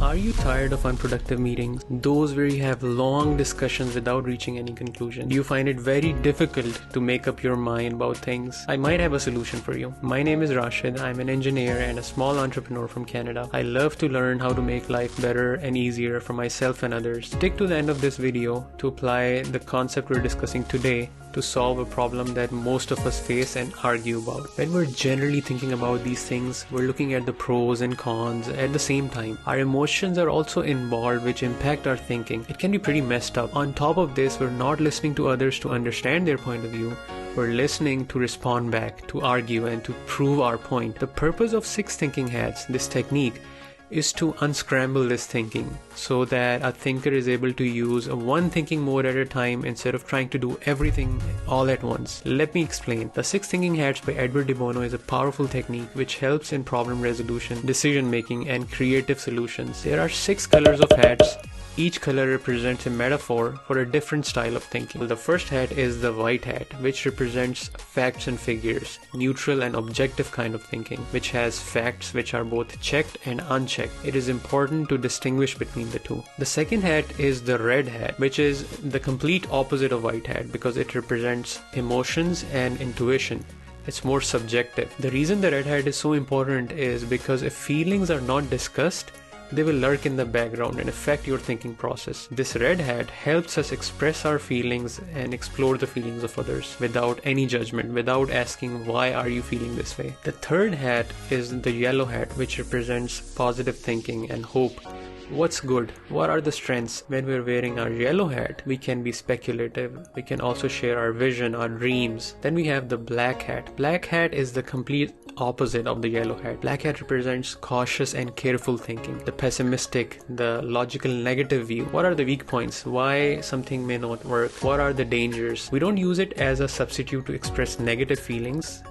Are you tired of unproductive meetings? Those where you have long discussions without reaching any conclusion? Do you find it very difficult to make up your mind about things? I might have a solution for you. My name is Rashid. I'm an engineer and a small entrepreneur from Canada. I love to learn how to make life better and easier for myself and others. Stick to the end of this video to apply the concept we're discussing today to solve a problem that most of us face and argue about. When we're generally thinking about these things, we're looking at the pros and cons at the same time. Our emotions are also involved, which impact our thinking. It can be pretty messed up. On top of this, we're not listening to others to understand their point of view. We're listening to respond back, to argue, and to prove our point. The purpose of 6 thinking hats, this technique, is to unscramble this thinking so that a thinker is able to use one thinking mode at a time instead of trying to do everything all at once. Let me explain. The 6 thinking hats by Edward De Bono is a powerful technique which helps in problem resolution, decision making, and creative solutions. There are 6 colors of hats. Each color represents a metaphor for a different style of thinking. The first hat is the white hat, which represents facts and figures, neutral and objective kind of thinking, which has facts which are both checked and unchecked. It is important to distinguish between the two. The second hat is the red hat, which is the complete opposite of white hat because it represents emotions and intuition. It's more subjective. The reason the red hat is so important is because if feelings are not discussed, they will lurk in the background and affect your thinking process. This red hat helps us express our feelings and explore the feelings of others without any judgment, without asking why are you feeling this way. The third hat is the yellow hat, which represents positive thinking and hope. What's good? What are the strengths? When we're wearing our yellow hat, we can be speculative. We can also share our vision, our dreams. Then we have the black hat. Black hat is the complete opposite of the yellow hat. Black hat represents cautious and careful thinking, the pessimistic, the logical negative view. What are the weak points? Why something may not work? What are the dangers? We don't use it as a substitute to express negative feelings.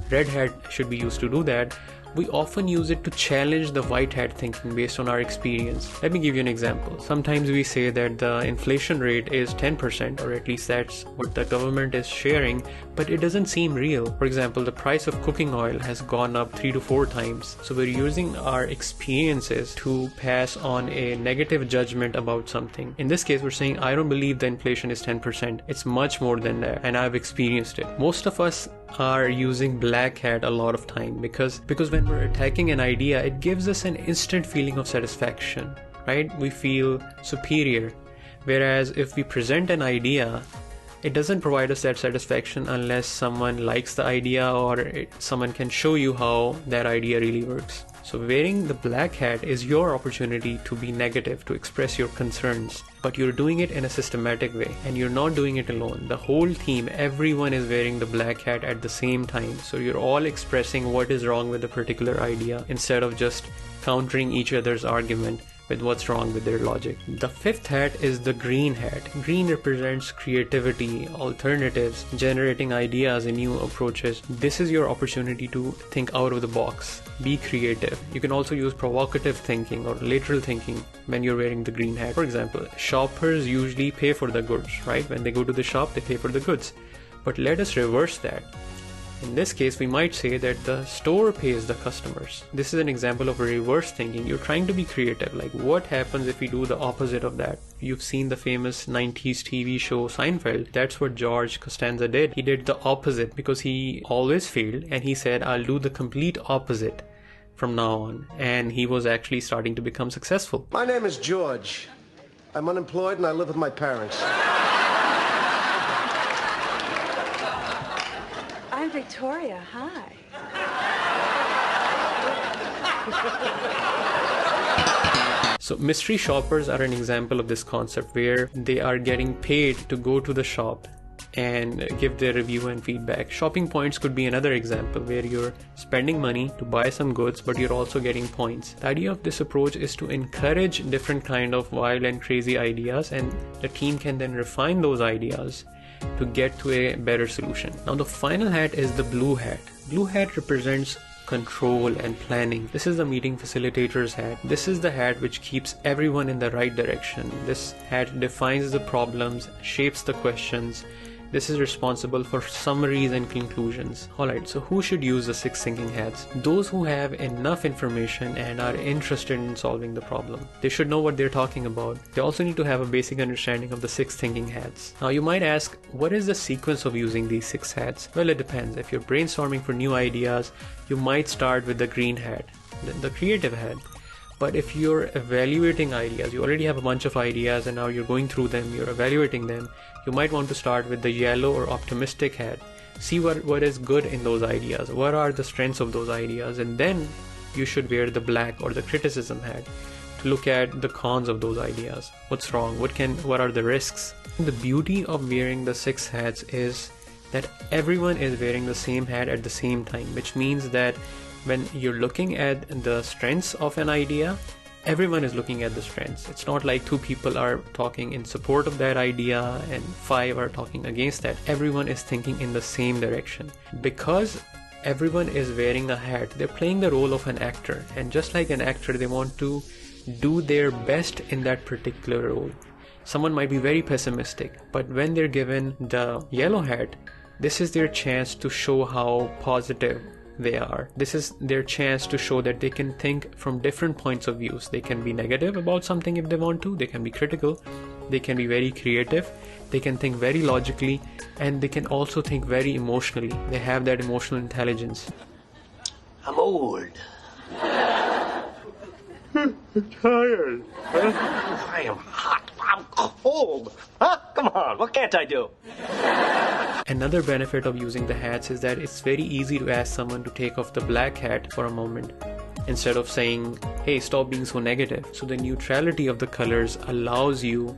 Red hat should be used to do that. We often use it to challenge the white hat thinking based on our experience. Let me give you an example. Sometimes we say that the inflation rate is 10%, or at least that's what the government is sharing, but it doesn't seem real. For example, the price of cooking oil has gone up 3 to 4 times. So we're using our experiences to pass on a negative judgment about something. In this case, we're saying, I don't believe the inflation is 10%. It's much more than that, and I've experienced it. Most of us are using black hat a lot of time because when we're attacking an idea, it gives us an instant feeling of satisfaction, right? We feel superior. Whereas if we present an idea, it doesn't provide us that satisfaction unless someone likes the idea or someone can show you how that idea really works. So wearing the black hat is your opportunity to be negative, to express your concerns, but you're doing it in a systematic way and you're not doing it alone. The whole team, everyone is wearing the black hat at the same time. So you're all expressing what is wrong with a particular idea instead of just countering each other's argument with what's wrong with their logic. The fifth hat is the green hat. Green represents creativity, alternatives, generating ideas and new approaches. This is your opportunity to think out of the box, be creative. You can also use provocative thinking or lateral thinking when you're wearing the green hat. For example, shoppers usually pay for the goods, right? When they go to the shop, they pay for the goods. But let us reverse that. In this case, we might say that the store pays the customers. This is an example of reverse thinking. You're trying to be creative. Like, what happens if we do the opposite of that? You've seen the famous 90s TV show Seinfeld. That's what George Costanza did. He did the opposite because he always failed, and he said, I'll do the complete opposite from now on. And he was actually starting to become successful. My name is George. I'm unemployed and I live with my parents. I'm Victoria. Hi. So mystery shoppers are an example of this concept where they are getting paid to go to the shop and give their review and feedback. Shopping points could be another example where you're spending money to buy some goods, but you're also getting points. The idea of this approach is to encourage different kind of wild and crazy ideas, and the team can then refine those ideas to get to a better solution. Now the final hat is the blue hat. Blue hat represents control and planning. This is the meeting facilitator's hat. This is the hat which keeps everyone in the right direction. This hat defines the problems, shapes the questions, This is responsible for summaries and conclusions. Alright, so who should use the 6 thinking hats? Those who have enough information and are interested in solving the problem. They should know what they're talking about. They also need to have a basic understanding of the 6 thinking hats. Now you might ask, what is the sequence of using these 6 hats? Well, it depends. If you're brainstorming for new ideas, you might start with the green hat, the creative hat. But if you're evaluating ideas, you already have a bunch of ideas and now you're going through them, you're evaluating them, you might want to start with the yellow or optimistic hat. See what is good in those ideas, what are the strengths of those ideas, and then you should wear the black or the criticism hat to look at the cons of those ideas. What's wrong? What are the risks? The beauty of wearing the 6 hats is that everyone is wearing the same hat at the same time, which means that when you're looking at the strengths of an idea, everyone is looking at the strengths. It's not like 2 people are talking in support of that idea and 5 are talking against that. Everyone is thinking in the same direction. Because everyone is wearing a hat, they're playing the role of an actor, and just like an actor, they want to do their best in that particular role. Someone might be very pessimistic, but when they're given the yellow hat, this is their chance to show how positive they are. This is their chance to show that they can think from different points of views. They can be negative about something if they want to, they can be critical, they can be very creative, they can think very logically, and they can also think very emotionally. They have that emotional intelligence. I'm old. I'm tired. I am hot. I'm cold. Huh? Come on, what can't I do? Another benefit of using the hats is that it's very easy to ask someone to take off the black hat for a moment instead of saying, hey, stop being so negative. So the neutrality of the colors allows you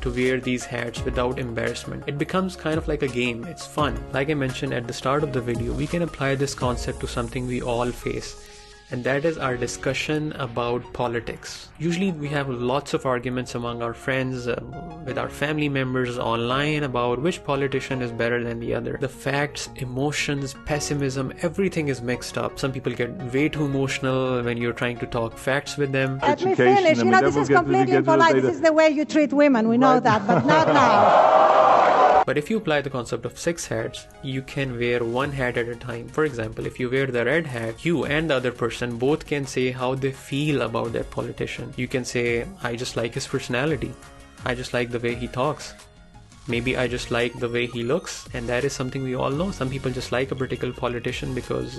to wear these hats without embarrassment. It becomes kind of like a game. It's fun. Like I mentioned at the start of the video, we can apply this concept to something we all face, and that is our discussion about politics. Usually we have lots of arguments among our friends, with our family members online about which politician is better than the other. The facts, emotions, pessimism, everything is mixed up. Some people get way too emotional when you're trying to talk facts with them. Let me finish. You know, this is completely impolite. This is the way you treat women. We know that, but not now. But if you apply the concept of 6 hats, you can wear 1 hat at a time. For example, if you wear the red hat, you and the other person both can say how they feel about that politician. You can say, I just like his personality. I just like the way he talks. Maybe I just like the way he looks, and that is something we all know. Some people just like a particular politician because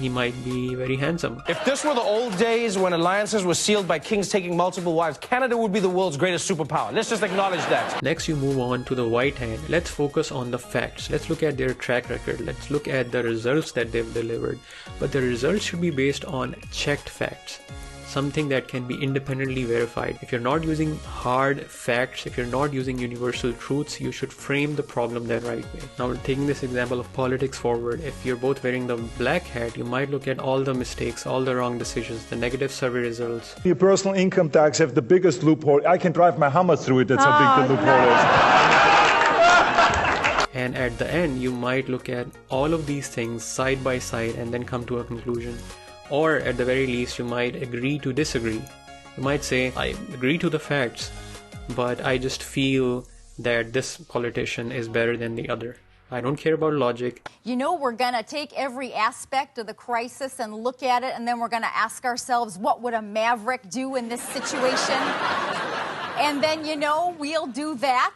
he might be very handsome. If this were the old days when alliances were sealed by kings taking multiple wives, Canada would be the world's greatest superpower. Let's just acknowledge that. Next, you move on to the white hand. Let's focus on the facts. Let's look at their track record. Let's look at the results that they've delivered. But the results should be based on checked facts. Something that can be independently verified. If you're not using hard facts, if you're not using universal truths, you should frame the problem the right way. Now, taking this example of politics forward, if you're both wearing the black hat, you might look at all the mistakes, all the wrong decisions, the negative survey results. Your personal income tax have the biggest loophole. I can drive my Hummer through it. That's how big the loophole is. And at the end, you might look at all of these things side by side and then come to a conclusion. Or at the very least, you might agree to disagree. You might say, I agree to the facts, but I just feel that this politician is better than the other. I don't care about logic. You know, we're going to take every aspect of the crisis and look at it, and then we're going to ask ourselves, what would a maverick do in this situation? And then, you know, we'll do that.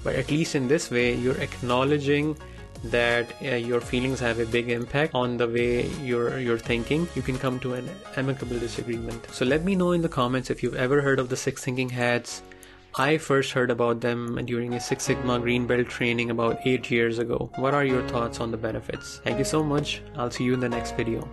But at least in this way, you're acknowledging that your feelings have a big impact on the way you're thinking. You can come to an amicable disagreement. So let me know in the comments if you've ever heard of the 6 thinking hats. I first heard about them during a 6 Sigma Green Belt training about 8 years ago. What are your thoughts on the benefits? Thank you so much. I'll see you in the next video.